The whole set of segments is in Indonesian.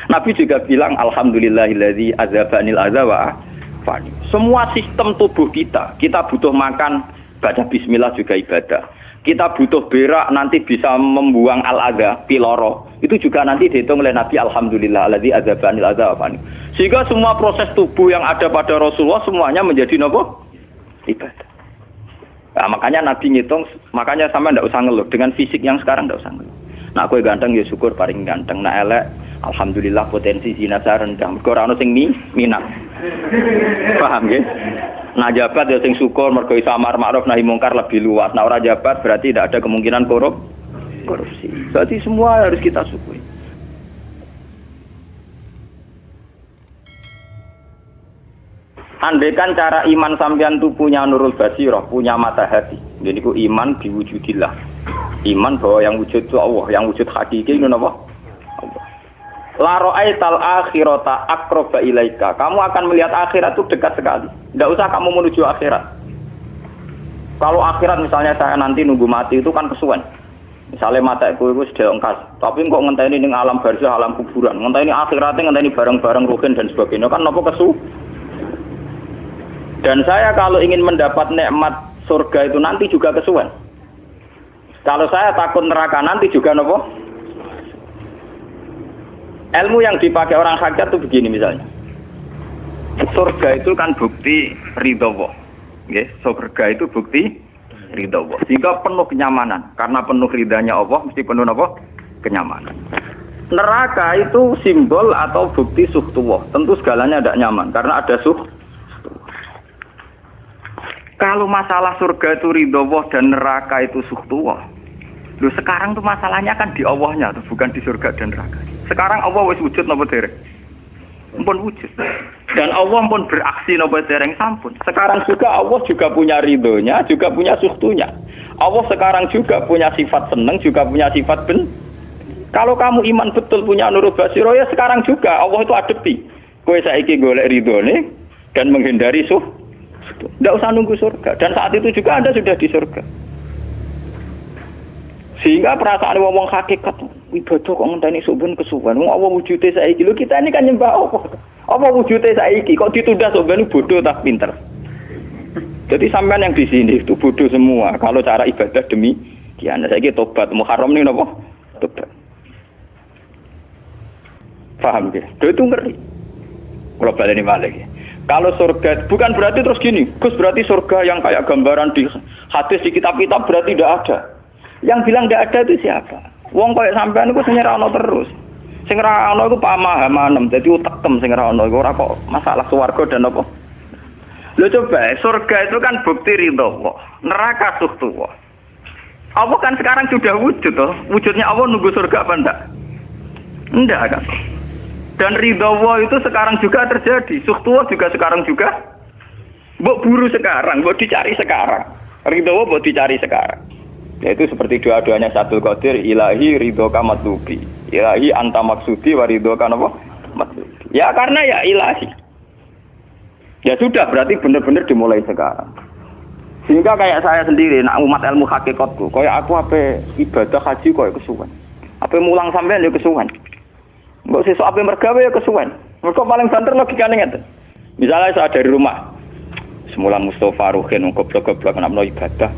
Nabi juga bilang alhamdulillahilladzi adzhabanil adza wa afani. Semua sistem tubuh kita butuh makan, baca bismillah juga ibadah. Kita butuh berak nanti bisa membuang al-adza, piloro. Itu juga nanti dihitung oleh Nabi alhamdulillahilladzi adzhabanil adza wa afani. Sehingga semua proses tubuh yang ada pada Rasulullah semuanya menjadi nopo? Ibadah. Nah, makanya Nabi ngitung, makanya sama ndak usah ngeluh dengan fisik yang sekarang ndak usah ngeluh. Nah, kowe ganteng ya syukur paling ganteng. Nah, elek alhamdulillah potensi zina rendah. Mergo ora ono sing minat. Paham nggih? Nah, jabat ya sing syukur mergo iso amar ma'ruf nahi mungkar lebih luas. Nah, ora jabat berarti tidak ada kemungkinan korupsi. Berarti semua harus kita syukuri. Andaikan cara iman sampean itu punya nurul basirah, punya mata hati. Jadi ku iman diwujudillah. Iman bahwa yang wujud itu Allah, yang wujud hakiki itu apa? Allah. La ra'aital akhirata aqraba ilaika. Kamu akan melihat akhirat itu dekat sekali. Tidak usah kamu menuju akhirat. Kalau akhirat misalnya saya nanti nunggu mati itu kan kesuwen. Misalnya mataku itu sudah engkas, tapi kok ngenteni ning alam barzah, alam kuburan. Ngenteni akhiratnya, ngenteni barang-barang ruhin dan sebagainya kan napa kesu? Dan saya kalau ingin mendapat nikmat surga itu nanti juga kesuwen. Kalau saya takut neraka nanti juga nopo. Ilmu yang dipakai orang hakikat itu begini misalnya. Surga itu kan bukti ridho Allah. Nggih, surga itu bukti ridho Allah. Sehingga penuh kenyamanan. Karena penuh ridhanya Allah mesti penuh nopo? Kenyamanan. Neraka itu simbol atau bukti suhtullah. Tentu segalanya tidak nyaman karena ada Kalau masalah surga itu ridho Allah dan neraka itu suhtullah. Loh sekarang tuh masalahnya kan di Allahnya tuh, bukan di surga dan neraka. Sekarang Allah wis wujud napa dereng? Ampun wujud. Dan Allah pun beraksi napa dereng sampun. Sekarang juga Allah juga punya ridhonya, juga punya suhtunya. Allah sekarang juga punya sifat seneng, juga punya sifat Kalau kamu iman betul punya nurul basirah ya sekarang juga Allah itu adepi. Kowe saiki golek ridhone dan menghindari tidak usah nunggu surga. Dan saat itu juga Anda sudah di surga. Sehingga perasaan wong hakikat ibadah kok ngenteni suben kesuwen. Wong Allah wujude saiki. Lho kita ini kan nyembah apa? Apa wujude saiki kok ditunda suben bodoh tak pinter. Jadi sampean yang di sini itu bodoh semua. Kalau cara ibadah demikian. Saiki tobat Muharram nih napa? Tobat. Paham ya? Itu ngeri. Kalau baleni balik ya. Kalau surga, bukan berarti terus gini, Gus berarti surga yang kayak gambaran di hadis di kitab-kitab berarti tidak ada. Yang bilang tidak ada itu siapa? Wong kayak sampean itu sing ora ono terus. Sing ora ono iku pamahaman, dadi utekem sing ora ono iku ora kok masalah swarga dan apa. Lho coba, surga itu kan bukti ridho Allah, neraka suhtullah. Allah kan sekarang sudah wujud toh. Wujudnya Allah nunggu surga apa enggak? Enggak kan? Dan ridho Allah itu sekarang juga terjadi. Suhtullah juga sekarang juga. Mbok buru sekarang, mbok dicari sekarang. Ridho Allah mbok dicari sekarang. Yaitu seperti doa-doanya Syaikhul Qadir, ilahi ridhoka matlubi. Ilahi anta maksudi wa ridhoka apa? Matlubi. Ya karena ya ilahi. Ya sudah berarti benar-benar dimulai sekarang. Sehingga kayak saya sendiri, nak umat ilmu hakikatku, kayak aku apa ibadah haji kayak kesuwen. Apa mulang sampean ya kesuwen. Mbok sesuk ape mergawe ya kesuwen. Mergo paling banter logikane ngeten. Misalnya saya dari rumah. Semula Mustafa Ruhin goblok-goblok namno ibadah.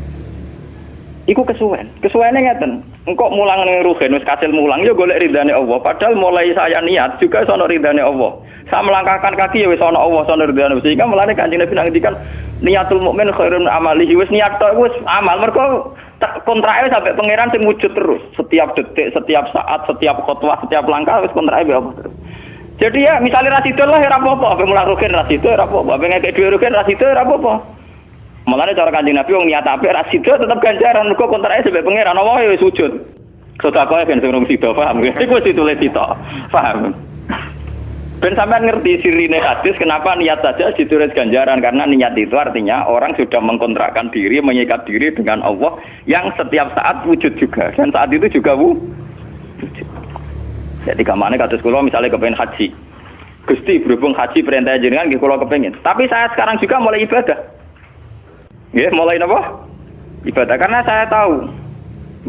Iku kesuwen. Kesuwene ngeten. Engko mulang ning Ruhin wis kasil mulang ya golek ridane Allah. Padahal mulai saya niat juga sono ridane Allah. Saya melangkahkan kaki ya wis sono Allah, sono ridane. Sehingga mulane Kanjeng Nabi ngendikan niatul mukmin khairun amalihi wis niat tok wis amal mergo kontraknya sampai pangeran sing wujud terus setiap detik, setiap saat, setiap khutbah, setiap langkah wis kontraknya apa terus. Jadi ya misalnya rasidul lah ora apa-apa, ape mulang rugen rasidul ora apa-apa, ape ngekek dhewe rugen rasidul ora apa-apa. Mulane cara Kanjeng Nabi wong niat apik rasidul tetep ganjaran mergo kontraknya sampai pangeran Allah wis wujud. Sedekah ben sing rung sida paham. Iku wis ditulis sita. Paham. Ben sampean ngerti sirine hadis kenapa niat saja ditulis ganjaran karena niat itu artinya orang sudah mengkontrakkan diri, mengikat diri dengan Allah yang setiap saat wujud juga dan saat itu juga wujud. Jadi kamane kados kula misalnya kepengin haji. Gusti berhubung haji perintah jenengan nggih kula kepengin. Tapi saya sekarang juga mulai ibadah. Nggih, mulai napa? Ibadah karena saya tahu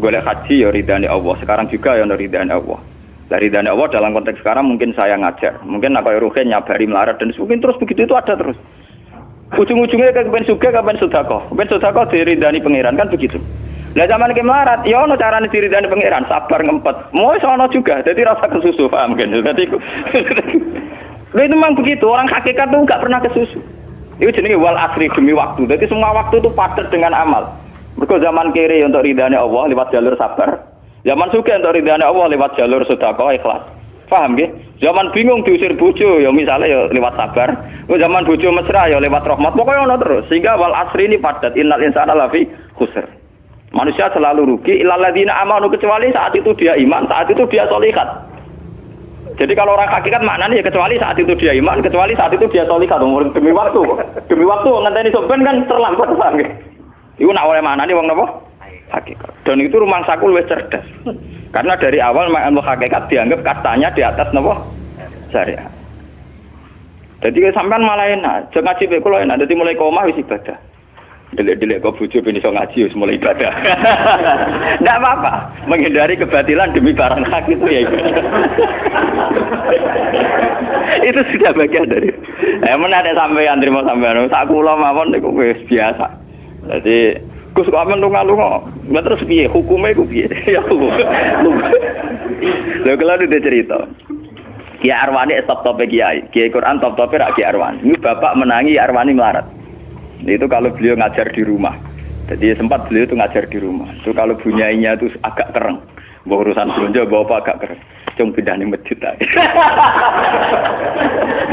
golek haji ya ridane Allah, sekarang juga ya ridane Allah. Dari dana Allah dalam konteks sekarang mungkin saya ngajar, mungkin nak koyo ruhen nyabari melarat dan mungkin terus begitu itu ada terus. Ujung-ujungnya kapan suga kapan sedekah diridani pangeran kan begitu. Lah zaman iki melarat, ya ono carane diridani pangeran, sabar ngempet. Mau ono juga, jadi rasa kesusu paham kan. Jadi itu memang begitu, orang hakikat tuh enggak pernah kesusu. Itu jenenge wal asri demi waktu. Jadi semua waktu itu padat dengan amal. Mergo zaman kiri untuk ridane Allah lewat jalur sabar. Zaman suka untuk ridhanya Allah lewat jalur sedekah ikhlas. Paham nggih? Zaman bingung diusir bojo ya misalnya ya lewat sabar. Zaman bojo mesra ya lewat rahmat. Pokoknya ono terus. Sehingga wal asri ini padat. Innal insana lafi khusr. Manusia selalu rugi illal ladzina amanu kecuali saat itu dia iman, saat itu dia sholihat. Jadi kalau orang hakikat maknanya ya kecuali saat itu dia iman, kecuali saat itu dia sholihat. Demi waktu. Demi waktu ngenteni sampean kan terlambat paham nggih? Iku nak oleh maknane wong napa? Hakikat. Dan itu rumah saku lebih cerdas. Karena dari awal ilmu hakikat dianggap katanya di atas nopo syariat. Jadi sampean malah enak, jangan ngaji kula enak. Dadi mulai koma wis ibadah. Delik-delik kok bojo ben iso ngaji wis mulai ibadah. Enggak apa-apa, menghindari kebatilan demi barang hak itu ya ibadah. Itu sudah bagian dari. Menarik sampean terima sampean. Sak kula mawon niku wis biasa. Jadi Gus kok amen lunga-lunga. Lah terus piye hukume iku piye? Ya hukum. Lha kalau ada cerita. Kiai Arwani top-tope kiai. Kiai Quran top-tope rak Kiai Arwani. Ini bapak menangi Arwani melarat. Itu kalau beliau ngajar di rumah. Jadi sempat beliau itu ngajar di rumah. Itu kalau bunyainya itu agak kereng. Bawa urusan belanja bawa apa agak kereng. Cung pindah ning masjid ae.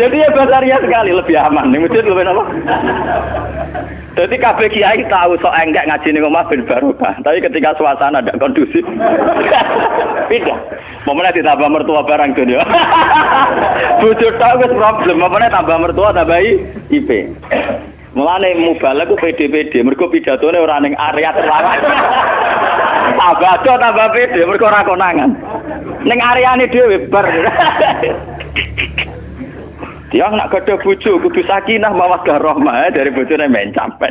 Jadi ya basaria sekali lebih aman. Ning masjid lebih apa? Jadi kabeh kiai tahu sok enggak ngaji ning omah ben barokah. Tapi ketika suasana tidak kondusif, pindah. Momennya ditambah mertua barang dunia. Bojo tok wis problem, momennya tambah mertua tambah IP. Mulane mubalek ku PD-PD, mergo pidatone ora ning area terlarang. Tambah do tambah PD, mergo ora konangan. Ning areane dhewe bar. Dia nak gadah bojo kudu sakinah mawaddah rahmah dari bojone men sampean.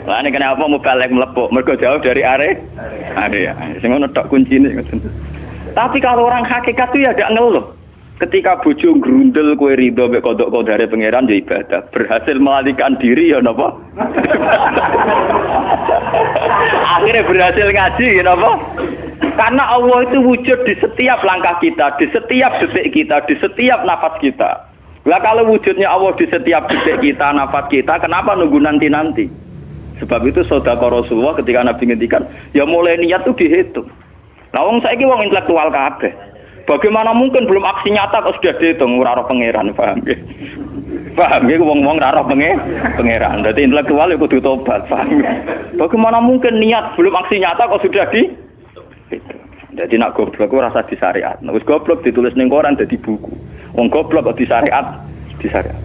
Lah nek kenapa mubalek mlepuk mergo jauh dari area. Sing ngono tok kuncine ngoten. Tapi kalau orang hakikat itu ya gak ngeluh. Ketika bojo grundel kowe rido mek kodok kodare pangeran ya ibadah. Berhasil melalikan diri ya napa? Akhirnya berhasil ngaji ya napa? Karena Allah itu wujud di setiap langkah kita, di setiap detik kita, di setiap nafas kita. Lah kalau wujudnya Allah di setiap detik kita, nafas kita, kenapa nunggu nanti-nanti? Sebab itu sedekah Rasulullah ketika Nabi ngendikan, ya mulai niat itu dihitung. Lah wong saiki wong intelektual kabeh. Bagaimana mungkin belum aksi nyata kok sudah dihitung ora roh pangeran, paham nggih? Paham nggih wong-wong ora roh pangeran. Dadi intelektual ya kudu tobat, paham. Bagaimana mungkin niat belum aksi nyata kok sudah di itu. Jadi nak goblok ora rasa di syariat. Nek wis goblok ditulis ning koran dadi buku. Wong goblok kok di syariat, di syariat.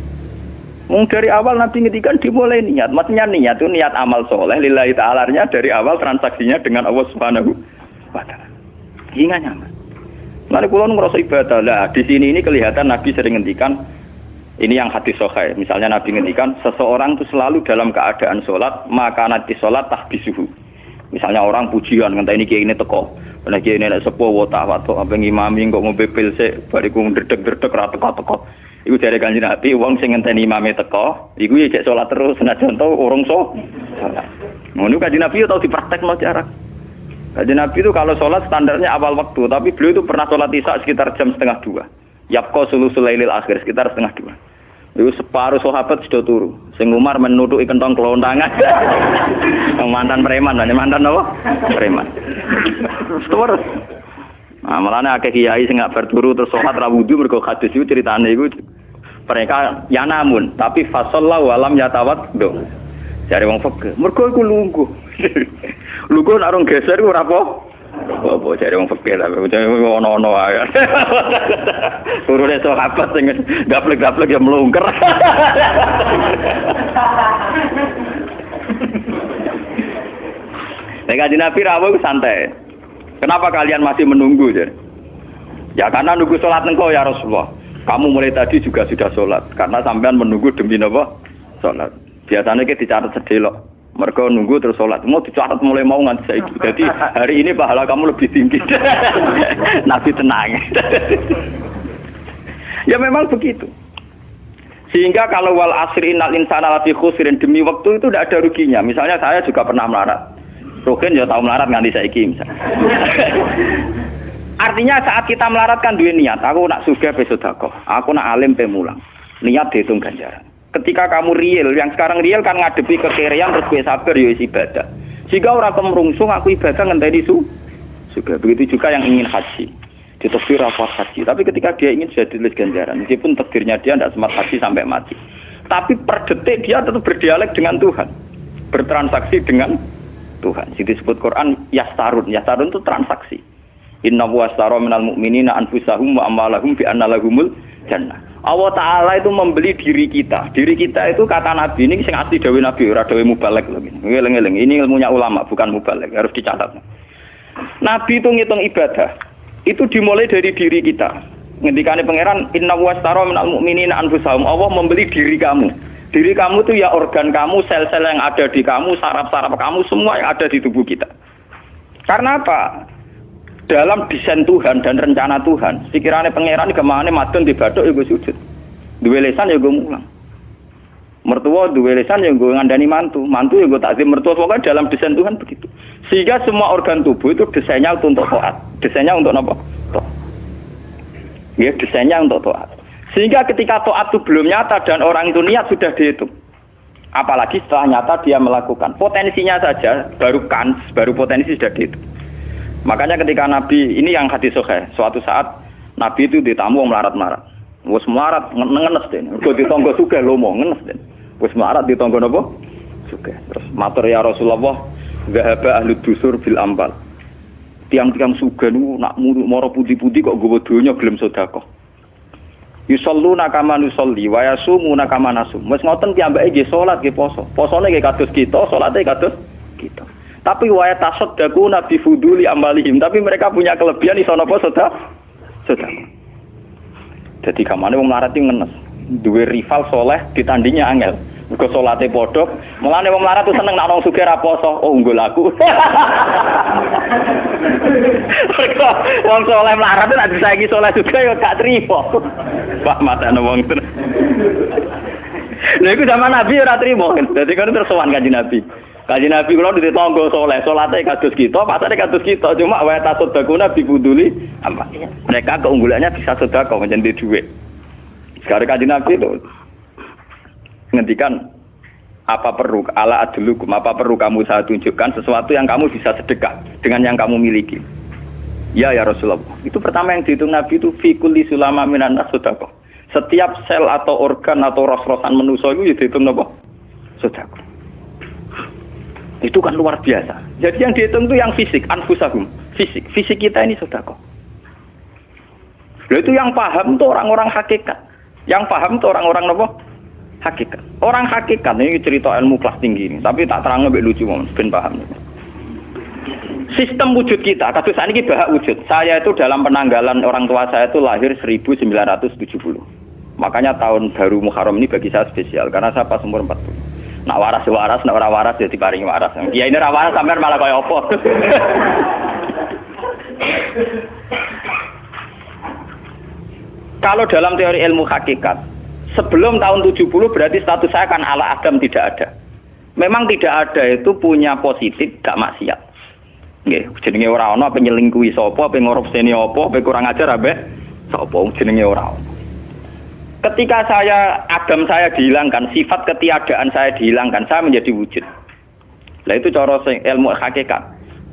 Wong dari awal Nabi ngendikan dimulai niat. Maksudnya niat itu niat amal soleh lillahi ta'ala-nya dari awal transaksinya dengan Allah Subhanahu wa taala. Hingga nyaman. Lalu kula ngerasa ibadah lah. Di sini ini kelihatan Nabi sering ngendikan ini yang hadis sahih. Misalnya Nabi ngendikan seseorang itu selalu dalam keadaan sholat, maka nanti sholat tahbisuhu. Misalnya orang pujian ngenteni kiai ini teko. Nek kiai ini nek sepuh wota watuk apa ngimami kok ngombe pil sik bariku ndredeg-ndredeg ra teko-teko. Iku jare Kanjeng Nabi wong sing ngenteni imame teko, iku ya cek salat terus senajan to urung salat. Ngono Kanjeng Nabi tau dipraktekno jarak. Kanjeng Nabi itu kalau salat standarnya awal waktu, tapi beliau itu pernah salat Isya sekitar jam 1:30. Yapqa sulusul lailil akhir sekitar 1:30. Itu separuh sahabat sudah turu. Sing Umar menutuki kentong kelontangan. Mantan preman, mantan apa? Preman. Terus. Nah, malahnya akeh kiai sing gak berturu terus salat ra wudu mergo hadis itu ceritane iku mereka ya namun tapi fasallahu alam yatawad. Jare wong fikih, mergo iku lungguh. Lungguh nek orang geser iku ora apa? Apa jare wong fikih ta ono-ono ae. Turune sahabat sing gaplek-gaplek ya mlungker. Nek Kanjeng Nabi rawuh santai. Kenapa kalian masih menunggu? Ya karena nunggu sholat engkau ya Rasulullah. Kamu mulai tadi juga sudah sholat. Karena sampean menunggu demi apa? Sholat. Biasanya kita dicatat sedelok. Mereka nunggu terus sholat. Mau dicatat mulai mau nganti saiki. Jadi hari ini pahala kamu lebih tinggi. Nabi tenang. Ya memang begitu. Sehingga kalau wal asri innal insana lafi khusrin, demi waktu itu tidak ada ruginya. Misalnya saya juga pernah melarat. Rugen ya tahu melarat nganti saiki misalnya. Artinya saat kita melarat kan duwe niat. Aku nak sugih pe sedekah. Aku nak alim pe mulang. Niat dihitung ganjaran. Ketika kamu real, yang sekarang real kan ngadepi kekerian terus gue sabar ya ibadah. Jika orang kemerungsung aku ibadah ngenteni juga. Begitu juga yang ingin haji. Ditakdir apa haji. Tapi ketika dia ingin sudah ditulis ganjaran, meskipun takdirnya dia tidak sempat haji sampai mati. Tapi per detik dia tetap berdialek dengan Tuhan. Bertransaksi dengan Tuhan. Jadi disebut Quran yastarun. Yastarun itu transaksi. Inna wastara minal mu'minina anfusahum wa amwalahum bi anna lahumul jannah. Allah Ta'ala itu membeli diri kita. Diri kita itu kata Nabi, ini yang asli dawe Nabi, ora dawe mubalek loh. Ngeleng-ngeleng, ini ilmunya ulama, bukan mubalek, harus dicatat. Nabi itu ngitung ibadah, itu dimulai dari diri kita. Ngendikane pangeran, inna wastara minal mu'minina anfusahum. Allah membeli diri kamu. Diri kamu itu ya organ kamu, sel-sel yang ada di kamu, saraf-saraf kamu, semua yang ada di tubuh kita. Karena apa? Dalam desain Tuhan dan rencana Tuhan, pikirannya pangeran kemana madon di badok ya gue sujud, duwe lesan ya gue mulang, mertua duwe lesan ya gue ngandani mantu ya gue takzim mertua. Pokoknya dalam desain Tuhan begitu. Sehingga semua organ tubuh itu desainnya untuk taat, desainnya untuk apa? Ya desainnya untuk taat. Sehingga ketika taat itu belum nyata dan orang itu niat sudah dihitung. Apalagi setelah nyata dia melakukan, potensinya saja baru potensi sudah dihitung. Makanya ketika Nabi, ini yang hadis sahih, suatu saat Nabi itu ditamu melarat-melarat. Wes melarat ngenes den. Mergo ditangga sugih lomo ngenes den. Wes melarat ditangga napa? Sugih. Terus matur ya Rasulullah, zahaba ahli dusur bil ambal. Tiang-tiang sugih niku nak mara putih-putih kok nggawa donya gelem sedekah. Yusalluna kama nusolli wa yasumuna kama nasum. Wes ngoten piyambake nggih salat nggih poso. Posone nggih kados kita, salate kados kita. Tapi waya tasaddaqu nabi fuduli amalihim, tapi mereka punya kelebihan iso napa sedekah. Jadi kamane wong melarat iki ngenes. Duwe rival soleh ditandingnya angel. Mergo salate padha, mulane wong melarat tuh seneng nek wong sugih ra poso. Oh unggul aku. Mergo wong soleh melarat nek disaiki soleh juga ya gak trimo. Pak matane wong tenan. Lha iku zaman Nabi ora trimo. Dadi kan terus sowan Kanjeng Nabi. Kanjeng Nabi kula ditonggo soleh, salate kados kita, pasane kados kita, cuma wae tasodakuna bibuduli apa? Mereka keunggulannya bisa sedekah menjadi duit. Sekarang Kanjeng Nabi itu ngendikan apa perlu ala adlukum, apa perlu kamu saya tunjukkan sesuatu yang kamu bisa sedekah dengan yang kamu miliki. Ya Rasulullah. Itu pertama yang dihitung Nabi itu fi kulli sulama minan nas sedekah. Setiap sel atau organ atau ros-rosan manusia itu dihitung apa? Sedekah. Itu kan luar biasa. Jadi yang dihitung itu yang fisik, anfusahum, fisik. Fisik kita ini sedekah. Lalu itu yang paham itu orang-orang hakikat. Yang paham itu orang-orang apa? Hakikat. Orang hakikat ini cerita ilmu kelas tinggi ini, tapi tak terang lebih lucu ben paham. Sistem wujud kita, kados saniki bahak wujud. Saya itu dalam penanggalan orang tua saya itu lahir 1970. Makanya tahun baru Muharram ini bagi saya spesial karena saya pas umur 40. Nak waras, nak ora waras jadi paring waras. Ya ini ora waras sampean malah kaya apa. Kalau dalam teori ilmu hakikat, sebelum tahun 70 berarti status saya kan ala Adam tidak ada. Memang tidak ada itu punya positif, gak maksiat. Nggih, jenenge ora ana apa nyelingkuhi sapa, apa ngorupseni apa, apa kurang ajar abe sapa jenenge ora ana. Ketika Adam saya dihilangkan, sifat ketiadaan saya dihilangkan, saya menjadi wujud. Lah itu cara ilmu hakikat.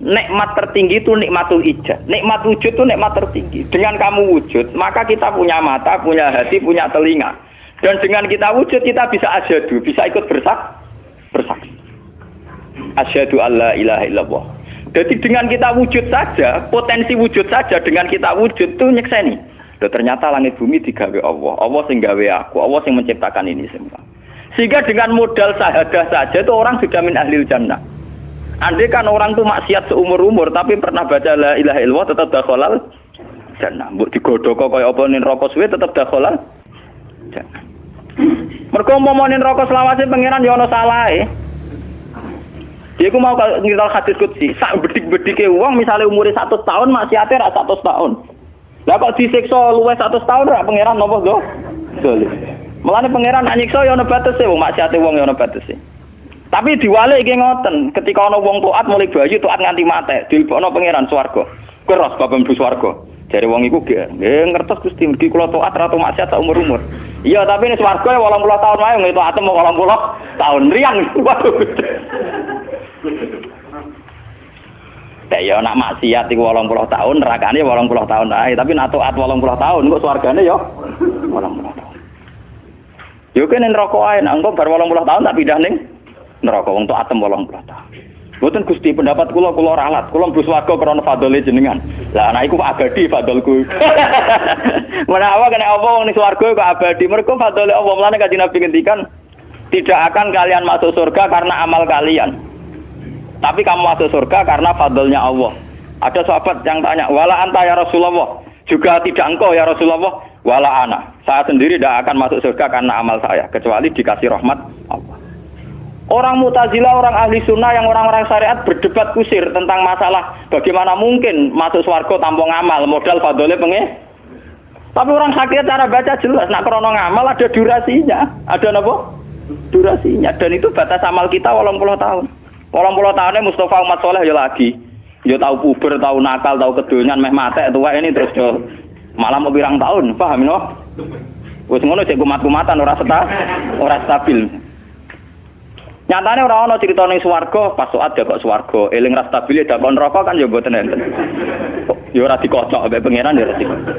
Nikmat tertinggi itu nikmatul ijad. Nikmat wujud itu nikmat tertinggi. Dengan kamu wujud, maka kita punya mata, punya hati, punya telinga. Dan dengan kita wujud, kita bisa asyhadu, bisa ikut bersaksi. Asyhadu alla ilaha illallah. Jadi dengan kita wujud saja, potensi wujud saja dengan kita wujud itu nyekseni. Dan ternyata langit bumi digawe Allah. Allah sing gawe aku, Allah sing menciptakan ini semua. Sehingga dengan modal syahadah saja itu orang sudah min ahlil jannah. Andai kan orang tuh maksiat seumur-umur tapi pernah baca la ilaha illallah tetap dakhalal jannah. Mbok digodhog kaya apa ning neraka suwe tetap dakhalal jannah. Mergo umpama ning neraka selawase pangeran ya ana salahe. Dia ku mau ngiral hadis qudsi, sak bedik-bedike wong misale umure 100 tahun maksiate ra 100 tahun. Lah kok disiksa luwih 100 tahun ra pangeran napa go? Dolim. Mulane pangeran nyiksa ya ana batese wong maksiate wong ya ana batese. Tapi diwalik iki ngoten, ketika ana wong taat mulai bayi taat nganti mate, dilebokno pangeran swarga. Keros bab mlebu swarga. Jare wong iku nggih ngertos Gusti mergi kula taat ra maksiat sak umur-umur. Iya, tapi ning swarga 80 tahun wae ngeto atem 80 tahun riang. Waduh. Ya nak maksiat iku 80 tahun, nerakane 80 tahun ae, tapi nak taat 80 tahun kok swargane ya 80 tahun. Yo kene neraka ae, nek engko bar 80 tahun tak pindah ning neraka wong taat 80 tahun. Mboten Gusti pendapat kula ralat, kula mlebu swarga krana fadhole jenengan. Lah anak iku abadi fadholku. Menawa kena apa wong ning swarga kok abadi, mergo fadhole Allah. Mulane Kanjeng Nabi ngendikan, tidak akan kalian masuk surga karena amal kalian. Tapi kamu masuk surga karena fadlnya Allah. Ada sahabat yang tanya, wala anta ya Rasulullah. Juga tidak engkau ya Rasulullah. Wala ana. Saya sendiri tidak akan masuk surga karena amal saya. Kecuali dikasih rahmat Allah. Orang Mu'tazilah, orang ahli sunnah yang orang-orang syariat berdebat kusir tentang masalah bagaimana mungkin masuk surga tanpa ngamal, modal fadlnya pengen. Tapi orang hakikat cara baca jelas. Nak krono ngamal ada durasinya. Ada apa? Durasinya. Dan itu batas amal kita 80 tahun. 80 tahunnya Mustafa umat soleh ya lagi. Ya tahu puber, tahu nakal, tahu kedonyan, meh mate tua ini terus yo malah mau pirang tahun, paham no? Wis ngono cek kumat-kumatan ora stabil. Nyatane ora ana crita ning swarga pas saat ya kok swarga, eling ra stabil ya dakon neraka kan ya mboten enten. Ya ora dikocok mbek pangeran ya ora dikocok.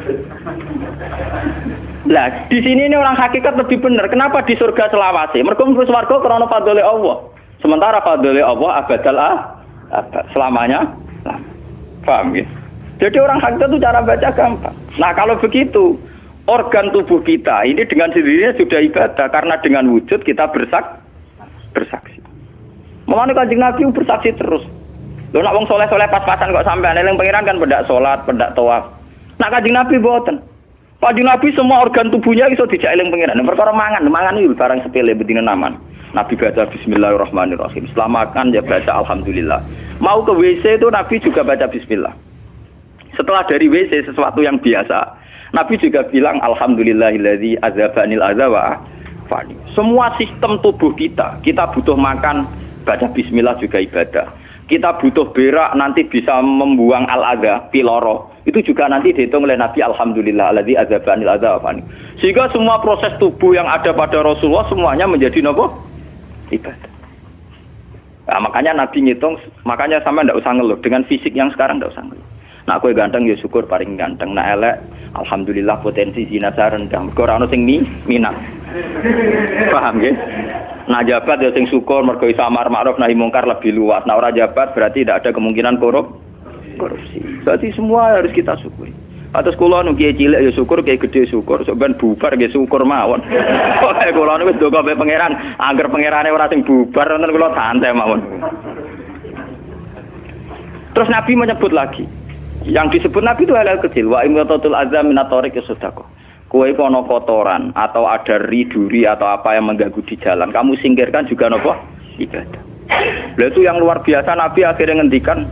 Lah, di sini ini orang hakikat lebih benar. Kenapa di surga selawase? Mergo mlebu swarga krana fadhole Allah. Sementara fadhole Allah abadal abad selamanya. Paham ya? Jadi orang hakikat itu cara baca gampang. Nah, kalau begitu, organ tubuh kita ini dengan sendirinya sudah ibadah karena dengan wujud kita bersaksi. Mulane Kanjeng Nabi bersaksi terus. Lho nak wong soleh-soleh pas-pasan kok sampean eling pangeran kan pendak salat, pendak tawaf. Nak Kanjeng Nabi mboten. Kanjeng Nabi semua organ tubuhnya iso dijak eling pangeran. Perkara mangan iki barang sepele bedine naman. Nabi baca bismillahirrahmanirrahim. Setelah makan ya baca alhamdulillah. Mau ke WC itu Nabi juga baca bismillah. Setelah dari WC sesuatu yang biasa, Nabi juga bilang alhamdulillahilladzi azhabanil adza wa afani. Semua sistem tubuh kita butuh makan, baca bismillah juga ibadah. Kita butuh berak nanti bisa membuang al-adza, piloro. Itu juga nanti dihitung oleh Nabi alhamdulillahilladzi azhabanil adza wa afani. Sehingga semua proses tubuh yang ada pada Rasulullah semuanya menjadi apa? Ibadah. Nah, makanya Nabi ngitung, makanya sama ndak usah ngeluh dengan fisik yang sekarang ndak usah ngeluh. Nak kowe ganteng ya syukur paling ganteng, nak elek alhamdulillah potensi zina rendah. Mergo ora ono sing minat. Paham nggih? Nak jabat ya sing syukur mergo iso amar ma'ruf nahi mungkar lebih luas. Nak ora jabat berarti tidak ada kemungkinan korupsi. Berarti semua harus kita syukuri. Atus kula nu kiye cilik ya syukur, kiye gedhe syukur, sok ben bubar nggih syukur mawon. Pokoke kula niku wis ndonga mbek pangeran, angger pangerane ora sing bubar wonten kula santai mawon. Terus Nabi menyebut lagi. Yang disebut Nabi itu hal-hal kecil. Wa imatatul azam minatorik sedekah. Kowe kono kotoran atau ada riduri atau apa yang mengganggu di jalan, kamu singkirkan juga napa? Ibadah. Lah itu yang luar biasa Nabi akhirnya ngendikan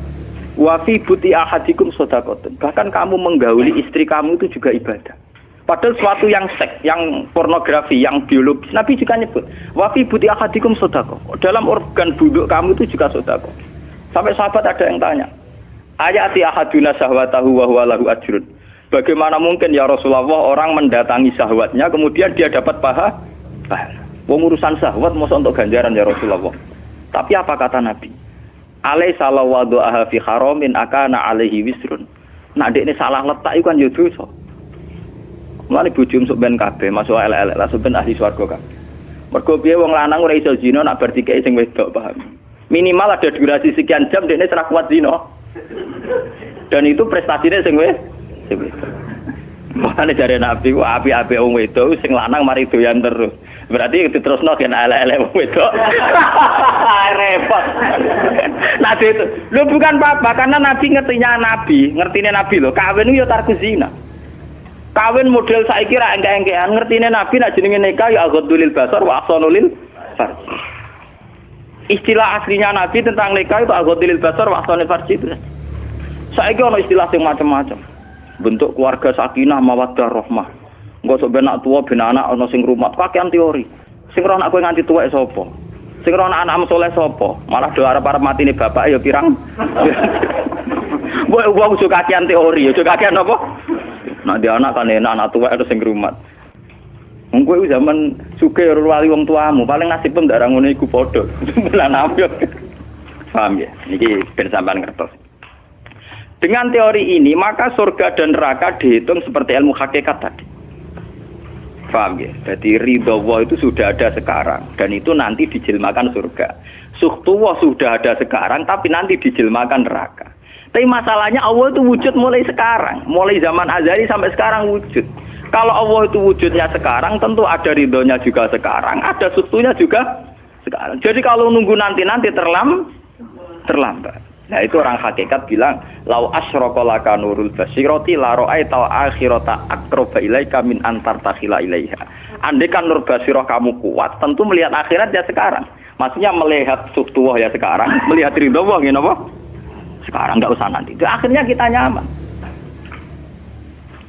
wa fi buti ahadikum shadaqatun. Bahkan kamu menggauli istri kamu itu juga ibadah. Padahal suatu yang seks, yang pornografi, yang biologis, Nabi juga nyebut wa fi buti ahadikum shadaqah. Dalam organ buduk kamu itu juga sedekah. Sampai sahabat ada yang tanya, ayati ahaduna syahwatahu wa huwa lahu ajrun. Bagaimana mungkin ya Rasulullah orang mendatangi syahwatnya kemudian dia dapat pahala? Wong urusan syahwat masa untuk ganjaran ya Rasulullah. Tapi apa kata Nabi? Alaisa lawadhu'aha fi haramin akana alaihi wisrun. Nak dekne salah letak iku kan ya dosa. Mulane bojo sok ben kabeh masuk elek-elek lah sok ben ahli swarga kabeh. Mergo piye wong lanang ora iso zina nak bar dikeki sing wedok, paham. Minimal ada durasi sekian jam dekne ora kuat zina. Dan itu prestasinya sing wedok. Mulane jare Nabi ku api-api wong wedok sing lanang mari doyan terus. Berarti diterusno gen elek-elek wong wedok. Repot. Nah itu, lu bukan apa-apa karena Nabi ngertine Nabi lho, kawin itu ya tarku zina. Kawin model saiki ra engke-engkean, ngertine Nabi nek jenenge nikah ya aghdulil basar wa ahsanulil farj. Istilah aslinya Nabi tentang nikah itu agotilil basar wa ahsanil farji itu. Saiki ana istilah sing macam-macam. Bentuk keluarga sakinah mawaddah rahmah. Engko sok ben anak tuwa ben anak ana sing rumat, kakean teori. Sing ora anak kowe nganti tuwek sapa? Sing ora anak soleh sapa? Malah do arep-arep matine bapak ya pirang. Wong juga kakean teori, ya kakean apa? Nek dia anak kan enak, anak tuwek ada sing rumat. Wong kowe zaman sugih ora wali wong tuamu, paling nasib pun ndak ngono iku padha. Bulan apa? Paham ya? Niki ben sampean ngertos. Dengan teori ini, maka surga dan neraka dihitung seperti ilmu hakikat tadi. Paham ya? Jadi ridha Allah itu sudah ada sekarang dan itu nanti dijelmakan surga. Suhtullah sudah ada sekarang tapi nanti dijelmakan neraka. Tapi masalahnya Allah itu wujud mulai sekarang, mulai zaman azali sampai sekarang wujud. Kalau Allah itu wujudnya sekarang, tentu ada ridhonya juga sekarang, ada sutunya juga sekarang. Jadi kalau nunggu nanti terlambat. Nah itu orang hakikat bilang, lau asyraka laka nurul basirati la ra'aita akhirata aqraba ilaika min antar takhila ilaiha. Andai kan nur basirah kamu kuat, tentu melihat akhirat ya sekarang. Maksudnya melihat sutuwah ya sekarang, melihat ridho Allah ya apa? Sekarang enggak usah nanti. Itu akhirnya kita nyaman.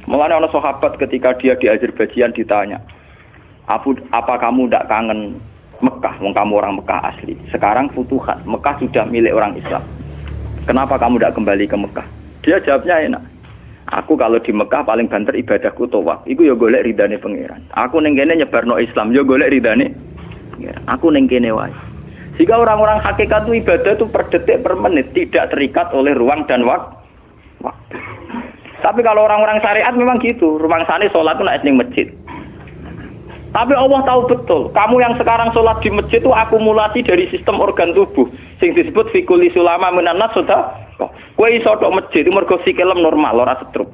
Mulanya orang sahabat ketika dia di Azerbaijan ditanya, apa kamu tidak kangen Mekah? Wong kamu orang Mekah asli. Sekarang futuhat, Mekah sudah milik orang Islam. Kenapa kamu tidak kembali ke Mekah? Dia jawabnya enak. Aku kalau di Mekah paling banter ibadahku tawaf. Iku ya golek ridane pangeran. Aku ning kene nyebarno Islam, ya golek ridane pangeran. Aku ning kene wae. Jika orang-orang hakikat itu ibadah itu per detik per menit, tidak terikat oleh ruang dan waktu. Tapi kalau orang-orang syariat memang gitu, ruang sana sholat itu naik di masjid. Tapi Allah tahu betul, kamu yang sekarang sholat di masjid itu akumulasi dari sistem organ tubuh, sing disebut fikuli sulama minanas sudah. Kue iso tok masjid itu mergo sikilem normal, ora setruk.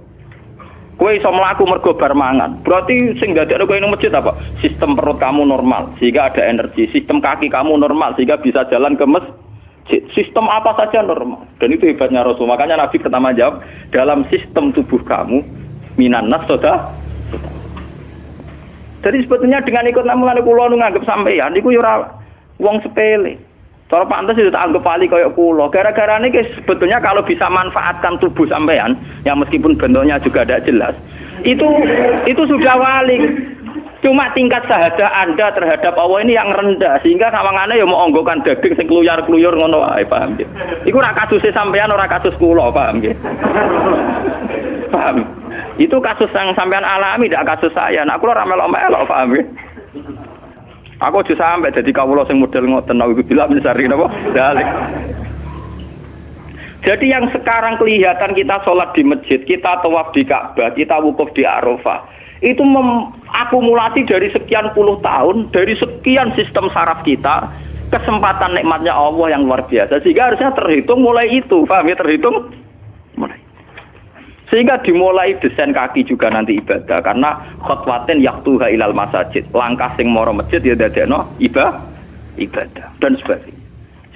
Kue iso mlaku mergo bar mangan. Berarti sing dadekno kowe ning masjid apa? Sistem perut kamu normal, sehingga ada energi. Sistem kaki kamu normal, sehingga bisa jalan ke masjid. Sistem apa saja normal. Dan itu hebatnya Rasul. Makanya Nabi pertama jawab, dalam sistem tubuh kamu minan nas sudah. Jadi sebetulnya dengan ikut namulan kula nganggep sampeyan niku ya ora wong sepele. Cara pantes itu tak anggap pali kaya kula. Gara-gara niki sebetulnya kalau bisa manfaatkan tubuh sampeyan yang meskipun bentuknya juga tidak jelas, itu sudah wali. Cuma tingkat sahaja Anda terhadap Allah ini yang rendah sehingga sawangane ya mau onggokan daging sing kluyar-kluyur ngono wae, paham nggih. Iku ora kasuse sampean, ora kasus kula, paham nggih. Paham. Itu kasus yang sampean alami, tidak kasus saya. Nek kula ora melok-melok, paham nggih. Aku aja sampe dadi kawula sing model ngoten niku bila mencari napa? Dalik. Jadi yang sekarang kelihatan kita sholat di masjid, kita tawaf di Ka'bah, kita wukuf di Arafah, itu akumulasi dari sekian puluh tahun, dari sekian sistem saraf kita, kesempatan nikmatnya Allah yang luar biasa. Sehingga harusnya terhitung mulai itu, paham ya, terhitung mulai. Sehingga dimulai desain kaki juga nanti ibadah, karena khotwatin yaktuha ilal masajid, langkah sing moro masjid ya dadekno ibadah dan sebagainya.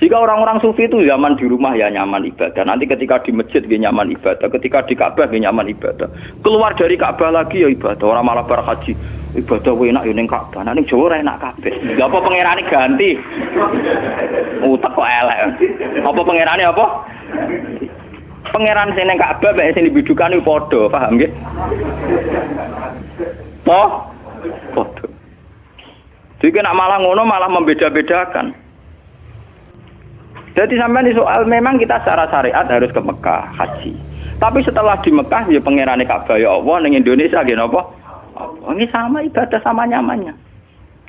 Jika orang-orang sufi itu zaman di rumah ya nyaman ibadah, nanti ketika di masjid dia nyaman ibadah, ketika di Ka'bah dia nyaman ibadah, keluar dari Ka'bah lagi ya ibadah. Orang malah bar haji ibadah enak ya ning Ka'bah, ning Jawa ora enak kabeh. Lha apa pangerane ganti? Utek kok elek. Apa pangerane apa? Pangeran sing ning Ka'bah mek sing dibidukane padha, paham nggih? Padha. Jadi nek malah ngono malah membeda-bedakan. Jadi sampai di soal memang kita secara syariat harus ke Mekah haji. Tapi setelah di Mekah ya pangerane Ka'bah ya Allah, ning Indonesia nggih napa? Ini sama ibadah sama nyamannya.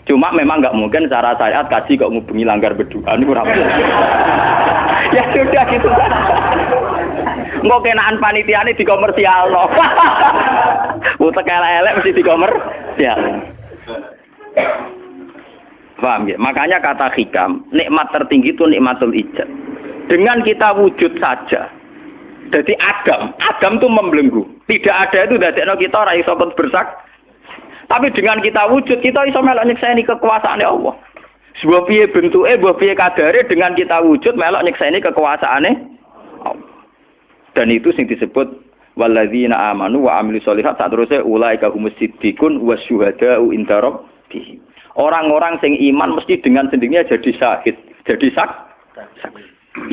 Cuma memang enggak mungkin secara syariat kaji kok ngubungi langgar berdua niku ora mungkin. Ya sudah gitu. Engko kenaan panitiane dikomersialno. Utek elek-elek mesti dikomersialno. Paham ya? Makanya kata hikam, nikmat tertinggi itu nikmatul ijad. Dengan kita wujud saja. Jadi Adam itu membelenggu. Tidak ada itu dadekno kita ora iso bersak. Tapi dengan kita wujud, kita iso melok nyekseni kekuasaane Allah. Sebuah piye bentuke, sebuah piye kadare dengan kita wujud melok nyekseni kekuasaane Allah. Dan itu sing disebut walladzina amanu wa amilus sholihat, saterusé ulaika humus siddiqun wasyuhada'u inda rabbihim. Orang-orang sing iman mesti dengan sendirinya jadi syahid. Jadi saksi.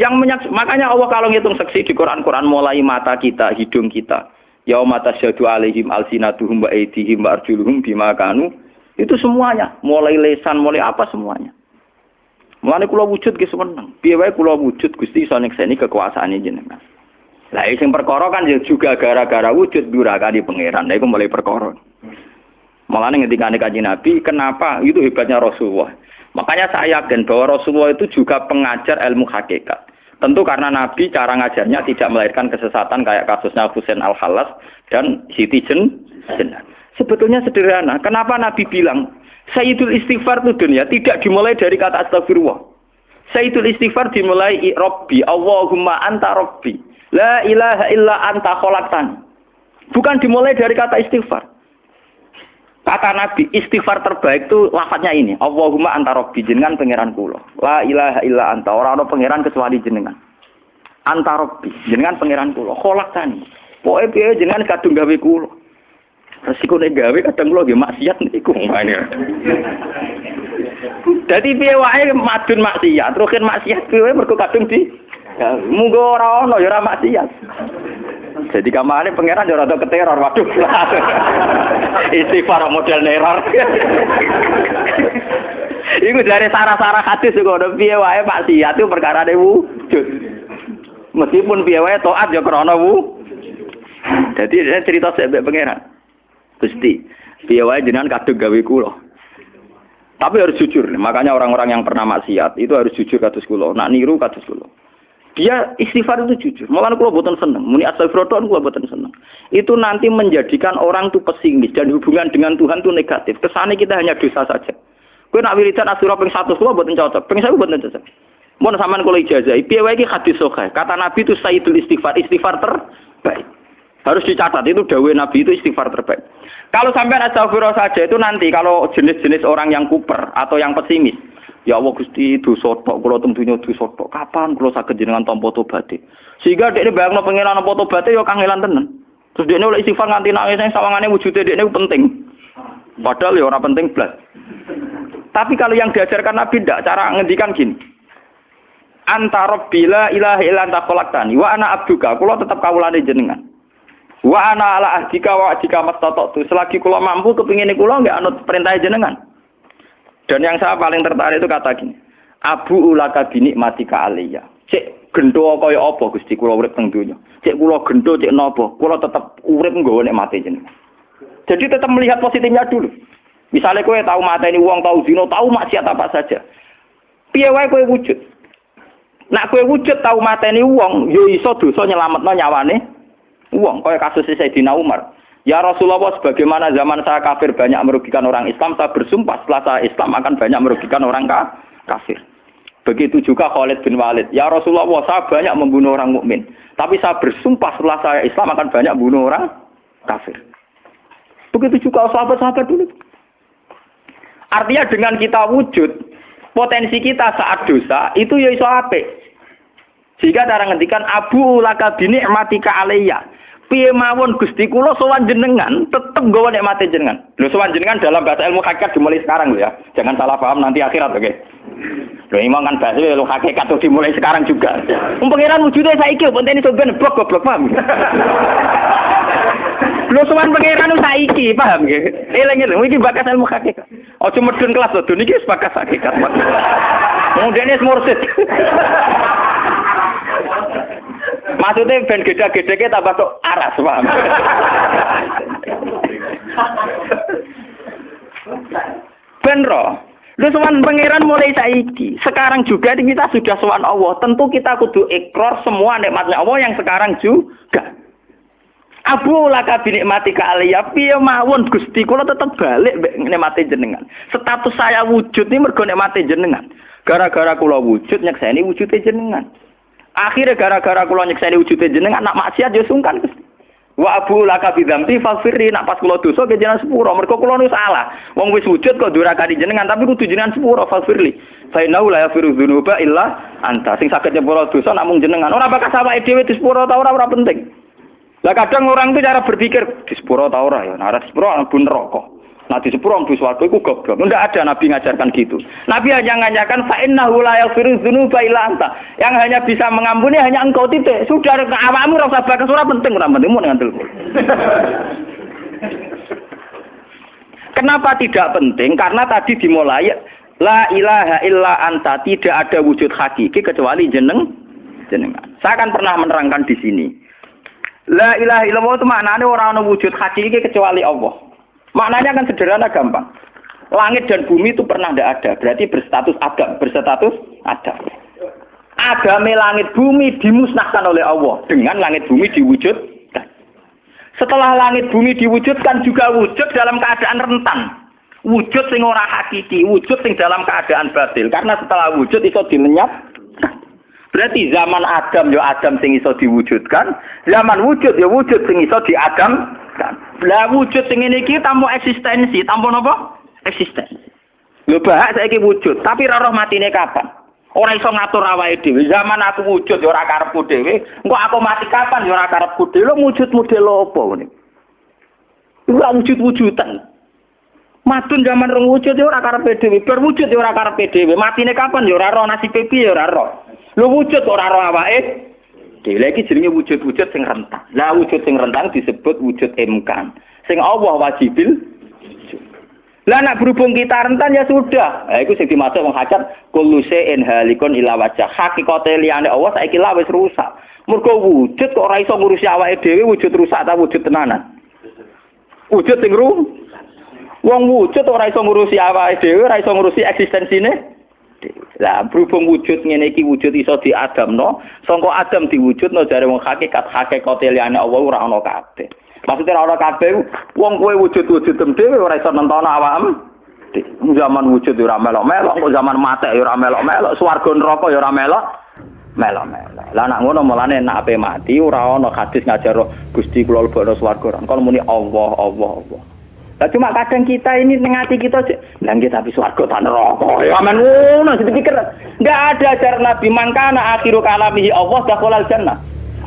Makanya Allah kalau ngitung saksi di Quran mulai mata kita, hidung kita. Yauma tasyhadu alaihim alsinatuhum wa aydihim wa arjuluhum bima kanu. Itu semuanya, mulai lesan, mulai apa semuanya. Mulane kula wujud ge seneng. Piye wae kula wujud Gusti iso nyekseni kekuasaane jenengan. Lah sing perkara kan ya juga gara-gara wujud durakane pangeran. Lah iku mulai perkara. Mulane ngendikane Kanjeng Nabi, kenapa? Itu hebatnya Rasulullah. Makanya saya yakin bahwa Rasulullah itu juga pengajar ilmu hakikat. Tentu karena Nabi cara ngajarnya tidak melahirkan kesesatan kayak kasusnya Husain Al-Khallas dan Siti Jenar. Sebetulnya sederhana. Kenapa Nabi bilang Sayyidul Istighfar itu dunia tidak dimulai dari kata astagfirullah. Sayyidul Istighfar dimulai Rabbi, Allahumma anta Rabbi. La ilaha illa anta khalaqtani. Bukan dimulai dari kata istighfar. Kata Nabi, istighfar terbaik itu lafadznya ini. Allahumma anta Rabbi, jenengan pangeran kula. La ilaha illa anta, ora ana pangeran kecuali jenengan. Anta Rabbi, jenengan pangeran kula. Khalaqtani. Pokoke piye jenengan kadung gawe kula. Resiko nek gawe kadang kula nggih maksiat niku. Dadi piye wae madun maksiat, rukin maksiat piye mergo kadung di munggo ora ana ya ora maksiat. Jadi kamane pangeran yo rada keteror, waduh. Istighfar model neror. Iku dari sarah-sarah hadis kok ono piye wae maksiat itu perkarane wujud. Meskipun piye wae taat yo krana Jadi cerita sebab pangeran. Gusti, piye wae jenengan kadung gawe kula. Tapi harus jujur. Makanya orang-orang yang pernah maksiat itu harus jujur kados kula. Nak niru kados kula. Dia istighfar itu jujur. Malah kula boten seneng. Muni astagfirullah kula boten seneng. Itu nanti menjadikan orang itu pesimis dan hubungan dengan Tuhan itu negatif. Kesane kita hanya dosa saja. Kowe nak wiridan asura ping 100 kula boten cocok. Ping 1000 boten cocok. Mun sampean kula ijazahi, piye wae iki hadis sahih. Kata Nabi itu sayyidul istighfar terbaik. Harus dicatat itu dawuh Nabi itu istighfar terbaik. Kalau sampean astagfirullah saja itu nanti kalau jenis-jenis orang yang kuper atau yang pesimis. Ya Allah Gusti dosa tok kula teng donya dosa tok. Kapan kula saged jenengan tampa tobaté? Sehingga dekne bayangno pengenan tampa tobaté ya kangelan tenan. Terus dekne oleh istighfar nganti nangis sing sawangane wujude dekne penting. Padahal ya ora penting blas. Tapi kalau yang diajarkan Nabi ndak cara ngendikan gini. Anta Rabbi la ilaha illa anta khalaqtani wa ana abduka. Kula tetep kawulane jenengan. Wa ana ala ahdika wa ahdika mastata'tu. Selagi kula mampu kepingine kula nggak anut perintah jenengan. Dan yang saya paling tertarik itu kata gini, Abu ulaka binikmatika aliyya. Cek gendo kaya apa Gusti kula urip teng donya. Cek kula gendo cek napa, kula tetep urip nggawa nikmate jenengan. Jadi tetap melihat positifnya dulu. Misalnya kowe tahu mateni wong, tahu zina, tahu maksiat apa saja. Piye wae kowe wujud. Nak kowe wujud tahu mateni wong, ya iso dosa nyelametno nyawane wong. Kaya kasus Sayyidina Umar. Ya Rasulullah, sebagaimana zaman saya kafir banyak merugikan orang Islam, saya bersumpah setelah saya Islam akan banyak merugikan orang kafir. Begitu juga Khalid bin Walid. Ya Rasulullah, saya banyak membunuh orang mukmin, tapi saya bersumpah setelah saya Islam akan banyak membunuh orang kafir. Begitu juga sahabat-sahabat dulu. Artinya dengan kita wujud, potensi kita saat dosa itu ya iso apik. Jika cara ngendikan Abu laka binikmatika alayya. Piye mawon Gusti kula sowan jenengan tetep nggawa nikmate jenengan. Lho sowan jenengan dalam bahasa ilmu hakikat dimulai sekarang lho ya. Jangan salah paham nanti akhirat oke. Lho imam kan bahasa ilmu hakikat tuh dimulai sekarang juga. Pangeran wujude saiki pentene sampean goblok paham. Lho sowan pangeran saiki paham nggih. Eling-eling iki bakas ilmu hakikat. Aja medun kelas lho niki wis bakas hakikat. Kemudian mursid. Maksudnya ben gede-gede tambah kok aras, paham? Ben roh. Lu sowan pangeran mulai saiki. Sekarang juga kita sudah sowan Allah. Tentu kita kudu ikrar semua nikmatnya Allah yang sekarang juga. Abu laka binikmatika aliyya. Piye mawon Gusti kula tetep balik nikmate jenengan. Status saya wujud ini mergo nikmate jenengan. Gara-gara kula wujud nyekseni wujude jenengan. Akhirnya gara-gara kula nyekseni wujude jenengan nak maksiat yo sungkan. Wa abu laka bidzambi faghfirli nak pas kula dosa ke jenengan sepuro mergo kula nu salah. Wong wis wujud kok durakani jenengan tapi kudu jenengan sepuro faghfirli. Fa innahu la yaghfiru dzunuba illa anta. Sing saged nyepuro dosa namung jenengan. Ora bakal awake dhewe disepuro ta ora penting. Lah kadang orang itu cara berpikir disepuro ta ora ya. Nek disepuro mlebu neraka. Nah di sepuro mlebu swarga iku goblok. Ndak ada nabi ngajarkan gitu. Nabi hanya ngajarkan fa innahu la yaghfiru dzunuba illa anta. Yang hanya bisa mengampuni hanya engkau titik. Sudah awakmu ora usah bakas ora penting mun ngandel. Kenapa tidak penting? Karena tadi dimulai la ilaha illa anta, tidak ada wujud hakiki kecuali jenengan. Saya akan pernah menerangkan di sini. La ilaha illallah itu maknanya orang ana wujud hakiki kecuali Allah. Maknanya kan sederhana gampang. Langit dan bumi itu pernah tidak ada, berarti berstatus ada. Agame langit bumi dimusnahkan oleh Allah dengan langit bumi diwujudkan. Setelah langit bumi diwujudkan juga wujud dalam keadaan rentan. Wujud sing ora hakiki, wujud sing dalam keadaan batil. Karena setelah wujud iso dilenyap. Berarti zaman Adam ya Adam sing iso diwujudkan, zaman wujud ya wujud sing iso diadamkan. Lah wujud sing ngene iki tanpa eksistensi, tanpa napa? Eksistensi. Lho bahak saiki wujud, tapi ora roh matine kapan? Ora iso ngatur awake dhewe. Zaman aku wujud ya ora karepku dhewe, engko aku mati kapan ya ora karepku dhewe. Lho wujud model apa ngene? Ora wujud-wujudan. Madun zaman rong wujud ya ora karepe dhewe, berwujud ya ora karepe dhewe. Matine kapan ya ora roh, nasibe piye ya ora roh. Lho wujud ora roh awake dhewe. Lha iki jenenge wujud-wujud sing rentan. Lah wujud sing rentan disebut wujud imkan. Sing Allah wajibil. Lah nak berhubung kita rentan ya sudah. Iku sing dimaksud wong hajat kullu shay'in halikun ila wajh. Hakikate liyane Allah saiki lah wis rusak. Mergo wujud kok ora iso ngurusi awake dhewe, wujud rusak ta wujud tenanan. Wujud sing wong wujud ora iso ngurusi awake dhewe, ora iso ngurusi eksistensine. Lah berhubung wujud ngene iki wujud iso diadamno, sangka Adam diwujudno jare wong hakikate liyane Allah ora ana kabeh. Maksudnya ora kabeh wong kowe wujud-wujud dhewe ora iso nentono awakmu. Zaman wujud ora melok-melok, kok zaman mate ora melok-melok, swarga neraka ya ora melok-melok. Lah nek ngono mulane nek ape mati ora ana hadis ngajar Gusti kula lebokno swarga. Kon muni Allah. Lah cuma kadang kita ini ning ati kita lha nggih tapi swarga ta neraka. Ya amen ngono dipikir. Enggak ada ajaran Nabi mangkana akhiru kalamihi Allah dakhalal jannah.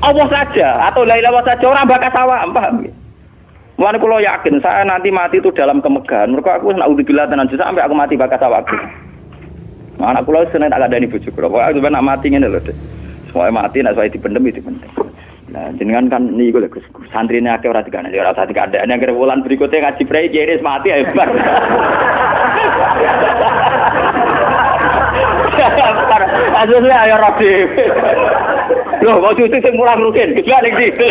Allah saja atau la ilaha saja orang bakas awak, paham nggih? Mulane kula yakin saya nanti mati itu dalam kemegahan. Mergo aku naudzubillah tenan sampai aku mati bakas awakku. Anak kula seneng tak kandhani bojo kula. Pokoke sampeyan nak mati ngene lho, Dik. Semoga mati nek saya dipendem itu penting. Nah, jenengan kan niku lho Gus. Santrine akeh ora dikandani, ora usah dikandani. Nek wulan berikutnya ngaji prei kiris mati ae bar. Asline ayo ora dhewe. Loh, kok cucu sing mulang rugen, gila ning situ.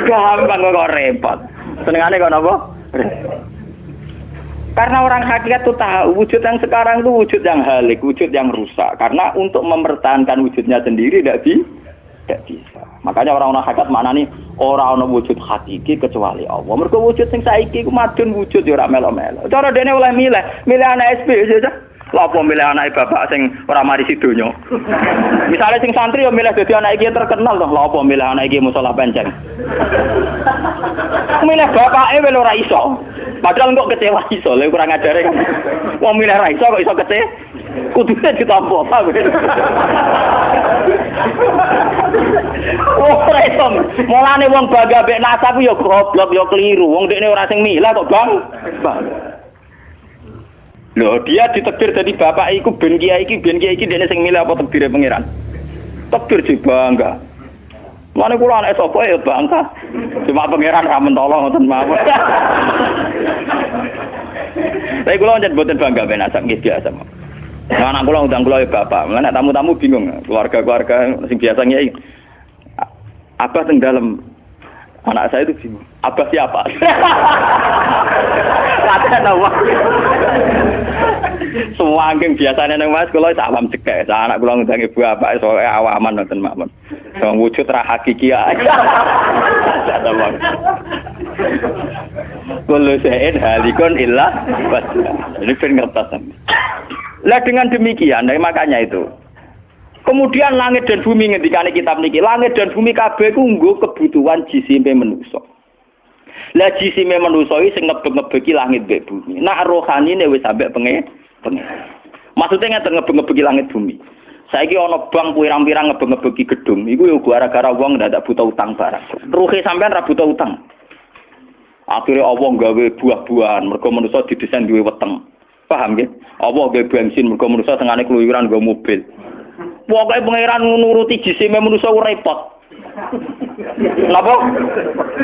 Gampang kok repot. Senengane kok napa? Karena orang hakikat itu tahu wujud yang sekarang itu wujud yang halik, wujud yang rusak. Karena untuk mempertahankan wujudnya sendiri tidak bisa. Makanya orang-orang hakikat mana nih orang-orang wujud hakiki kecuali Allah. Mereka wujud yang saiki ku madun wujud ya ora melo-melo. Cara dene oleh milih anak SP saja. Lha apa milih anak bapak sing ora mari sidonya. Misalnya sing santri ya milih dadi anak iki terkenal toh. Lha apa milih anak iki musala penceng. Milih bapake wel ora iso. Padahal kok kecewa iso, lha kurang ajare kan. Wong milih ra iso kok iso kecewa. Kudune ditampa, Pak. Oh, iso. Mulane wong bangga mek nasab ya goblok ya keliru. Wong dekne ora sing milah kok, Bang. Loh, dia ditakdir jadi bapak iku ben kiai iki dekne sing milah apa takdire pangeran. Takdir sih bangga. Mane kula anak sapa ya bangsa. Cuma pangeran ra mentolo ngoten mawon. Tapi kula njen boten bangga ben asap nggih biasa. Nah, anak kula undang kula ya bapak. Mane tamu-tamu bingung, keluarga-keluarga sing biasa nyai. Abah teng dalem. Anak saya itu bingung. Abah siapa? Latihan apa? Semua angking biasanya nang Mas kula tak awam cekek. Anak kula ngundang ibu bapak soalé awaman ngoten mawon. Wong wujud ra hakiki ae. Kullu shay'in halikun illa wajha. Ini ben ngertos. Lah dengan demikian, makanya itu. Kemudian langit dan bumi ngendikane kitab niki, langit dan bumi kabeh ku nggo kebutuhan jisime manusa. Lah jisime manusa iki sing ngebeg-ngebegi langit mbek bumi. Nak rohanine wis sampe pengen. Maksudnya ngeten ngebeg-ngebegi langit bumi. Saiki ana bank pirang-pirang ngebeg-ngebegi gedung, iku yo gara-gara wong ndak butuh utang barang. Ruhe sampean ra butuh utang. Akhirnya Allah gawe buah-buahan, mergo manusa didesain duwe weteng. Paham nggih? Allah gawe bensin, mergo manusa tengane keluyuran nggo mobil. Pokoke pangeran nuruti jisime manusa repot. Napa?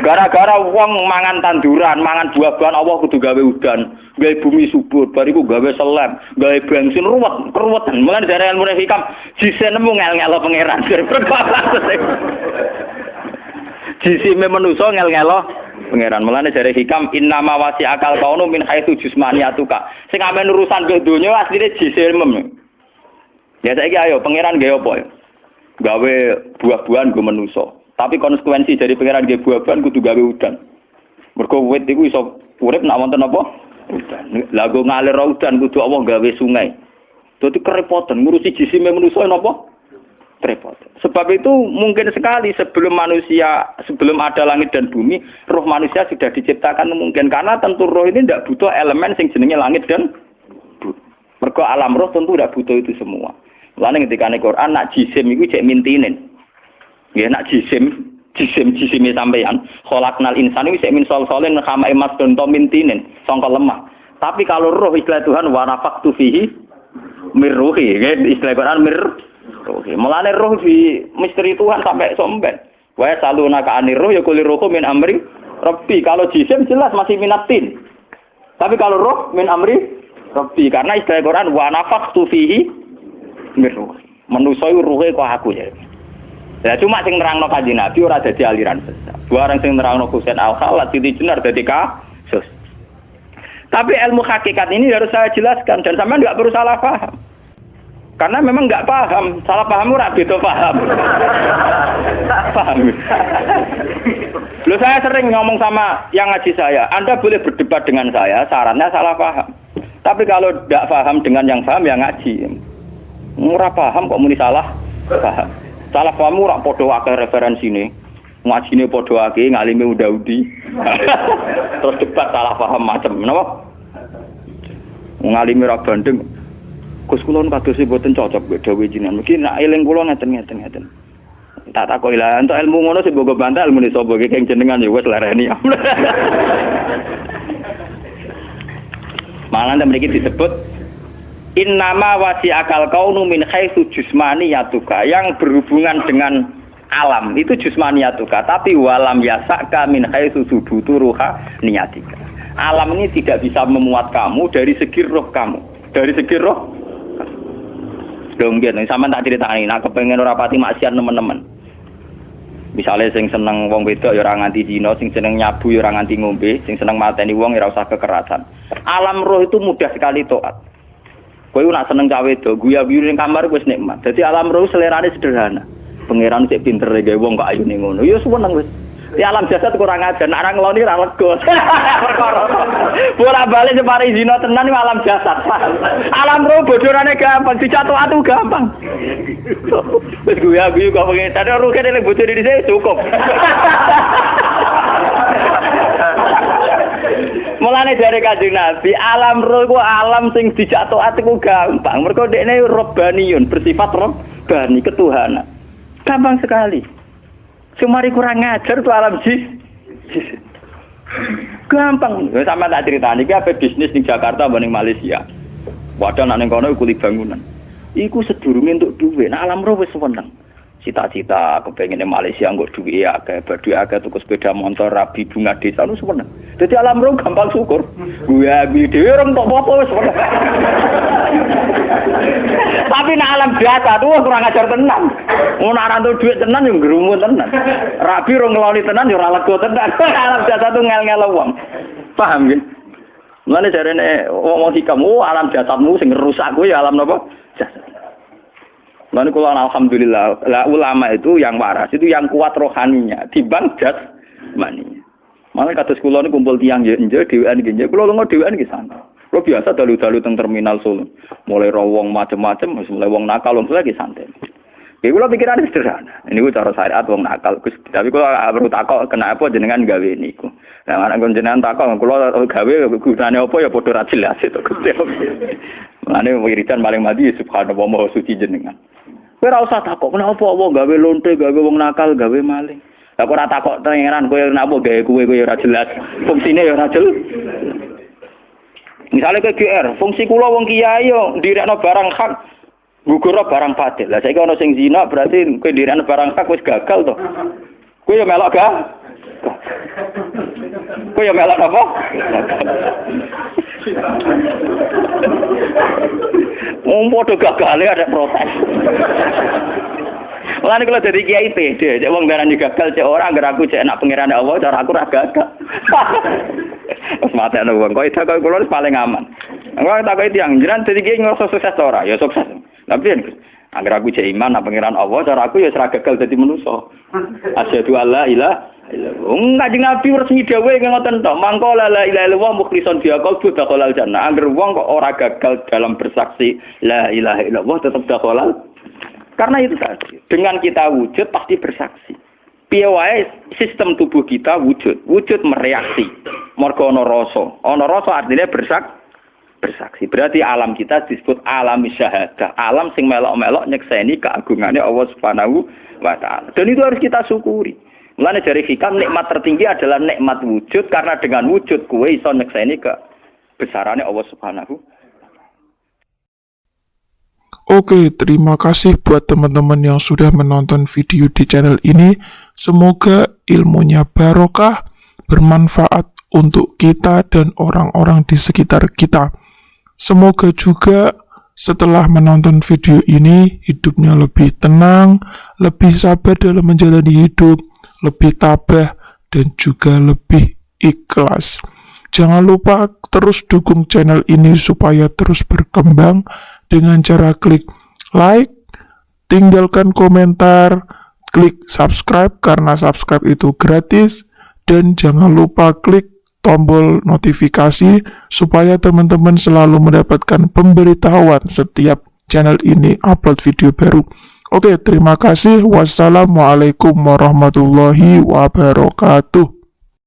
Gara-gara wong mangan tanduran, mangan buah-buahan Allah kudu gawe udan, gawe bumi subur, bariku gawe selem, gawe bensin ruwetan. Mulane dari ilmu hikam jise nemu ngel-ngelo pangeran. Jisime manusa ngel-ngelo pangeran. Mulane dari hikam innama wasi akal kaunu min haitsu jismaniyatuka. Sing amen urusan ke donya asline jise mem. Ya saiki ayo pangeran gawe apa ya? Gawe buah-buahan go manusa. Tapi konsekuensi dari pangeran gawe buah-buahan kudu gawe udan. Mergo wit iku iso urip nek wonten apa? Udan. Lah go ngalir udan kudu Allah gawe sungai. Dadi kerepotan ngurusi jisime manusa napa? Repot. Sebab itu mungkin sekali sebelum ada langit dan bumi, roh manusia sudah diciptakan mungkin karena tentu roh ini tidak butuh elemen sing jenenge langit dan bumi. Mergo alam roh tentu tidak butuh itu semua. Lalu ketika di Quran nak jisim itu cek mintinin, ya nak jisim sampeyan. Kholaknal insan itu cek min solin kama emas donto mintinin, songkol lemah. Tapi kalau roh istilah Tuhan wanafaktu fihi mirruhi, ya istilah Quran mirruhi. Mulane roh di misteri Tuhan sampai somben. Wa salunaka anir roh ya kulir roh min amri Rabbi. Kalau jisim jelas masih minatin. Tapi kalau roh min amri Rabbi karena istilah Quran wanafaktu fihi mirruh. Manusa iku ruhe kok aku ya. Ya cuma sing nerangno Kanjeng Nabi ora dadi aliran sesat. Barang sing nerangno Husain Al-Khalid Siti Jenar dadi kasus. Tapi ilmu hakikat ini harus saya jelaskan dan sampean enggak perlu salah paham. Karena memang enggak paham, salah paham ora beda paham. Paham. Loh saya sering ngomong sama yang ngaji saya, Anda boleh berdebat dengan saya, sarannya salah paham. Tapi kalau enggak paham dengan yang paham ya ngaji. Ora paham kok muni salah paham. Salah paham ora padha akeh referensine. Ngajine padha akeh, ngalime unda-udi. Terus debat salah paham macam napa? Ngalime ra bandeng. Gus kula kados mboten cocok mbek dawuh jenengan. Mungkin nek eling kula ngeten. Tak takoki lah entuk ilmu ngono sing mbok bantah ilmu ni sapa iki jenengan ya wis lereni. Malah mriki disebut innama wasi akal kaunu min haitsu jismaniyatuka, yang berhubungan dengan alam itu jismaniyatuka, tapi walam yasaka min haitsu subutu ruha niyatika. Alam ini tidak bisa memuat kamu dari segi roh kamu. Dari segi roh. Donggen sampean tak critani, nek kepengin ora pati maksiat teman-teman. Misalnya sing seneng wong wedok ya ora nganti zina, sing seneng nyabu ya ora nganti ngombe, sing seneng mateni wong ya ora usah kekerasan. Alam roh itu mudah sekali taat. Kowe nak seneng cawe wedok, guya-guyu ning kamar wis nikmat. Dadi alam roh selerane sederhana. Pangeran sik pinter gawe wong kok ayune ngono. Ya seneng wis. Di alam jasad kurang ajar, nak orang ngeloni ra lega. Bola-balik separi zina tenan alam jasad. Alam roh bocorane gampang, dicatu atu gampang. Wis guya-guyu kok pengen tadi roh kene bocor dhisik cukup. Mulane dari Kanjeng Nabi, alam roh ku alam sing dijatuh ati ku gampang. Mergo dekne robbaniyun, bersifat robbani, ketuhanan. Gampang sekali. Semari kurang ngajar tuh alam jis. Gampang. Sama tak ceritani iki ape bisnis ning Jakarta apa ning Malaysia. Padahal nek ning kono kuli bangunan. Iku sedurunge entuk dhuwit. Nek alam roh wis seneng. Cita-cita kepengin ning Malaysia nggo dhuwit akeh, badhe akeh tuku sepeda motor, rabi bunga desa lu seneng. Dadi alam roh gampang syukur. Guya-guyu dhewe orang tok apa wis seneng. Tapi nek alam biasa tuh kurang ajar tenan. Ngono ora entuk dhuwit tenan yo ngrumu tenan. Rabi ora ngeloni tenan yo ora lega tenan. Alam biasa tuh ngel-ngel wong. Paham nggih? Mulane jarene wong hikamu alam jasadmu sing rusak kuwi alam napa? Jasad. Mulane kula alhamdulillah, ulama itu yang waras, itu yang kuat rohaninya timbang jasmaninya. Malah kados kula niku kumpul tiyang nggih dhewean nggih. Kula lunga dhewean nggih santai. Kula biasa dalu-dalu teng terminal Solo. Mulai wong macam-macam, mulai wong nakal wong lagi santai. Iki kula pikirane sederhana. Niku cara syariat wong nakal. Tapi kula perlu takok kenapa jenengan gawe niku. Lah anak jenengan takok kula gawe gunane apa ya padha ra jelas itu Gusti. Mulane wiridan paling mati subhanallah maha suci jenengan. Kowe ora usah takok kenapa apa gawe lonte, gawe wong nakal, gawe maling. Lah kok ora takok pangeran kowe napa gawe kowe ora jelas. Fungsine ya ora jelas. Misalnya ke GR, fungsi kula wong kiai yo ndirekno barang hak, gugurno barang batil. Lah saiki ana sing zina berarti kowe ndirekno barang hak wis gagal to. Kowe yo melok gak? Kowe yo melok apa? Padha gagal ada protes. Mulane kula dadi kiai pede, cek wong darani gagal cek ora anggar aku cek nak pangeran Allah cara aku ora gagal. Wes matekno wong kok itu kok kula paling aman. Engko tak kok tiyang jenengan dadi kiai ngrasa sukses ta ora? Ya sukses. Tapi anggar aku cek iman nak pangeran Allah cara aku ya ora gagal dadi manusa. Asyhadu alla ilaha illallah. Kanjeng Nabi resmi dawuh ngoten to, mangko la ilaha illallah mukhlishon biha qalbu dakhalal jannah. Angger wong kok ora gagal dalam bersaksi la ilaha illallah tetap dakhalal. Karena itu tadi, dengan kita wujud pasti bersaksi. Piye wae sistem tubuh kita wujud mereaksi. Mergo ana rasa. Ana rasa artinya bersaksi. Berarti alam kita disebut alam syahadah. Alam sing melok-melok nyekseni keagungannya Allah Subhanahu wa taala. Dan itu harus kita syukuri. Mulane dari hikam nikmat tertinggi adalah nikmat wujud karena dengan wujud kowe iso nyekseni kebesarannya Allah Subhanahu. Oke, terima kasih buat teman-teman yang sudah menonton video di channel ini. Semoga ilmunya barokah, bermanfaat untuk kita dan orang-orang di sekitar kita. Semoga juga setelah menonton video ini, hidupnya lebih tenang, lebih sabar dalam menjalani hidup, lebih tabah, dan juga lebih ikhlas. Jangan lupa terus dukung channel ini supaya terus berkembang dengan cara klik like, tinggalkan komentar, klik subscribe karena subscribe itu gratis, dan jangan lupa klik tombol notifikasi supaya teman-teman selalu mendapatkan pemberitahuan setiap channel ini upload video baru. Oke, terima kasih. Wassalamualaikum warahmatullahi wabarakatuh.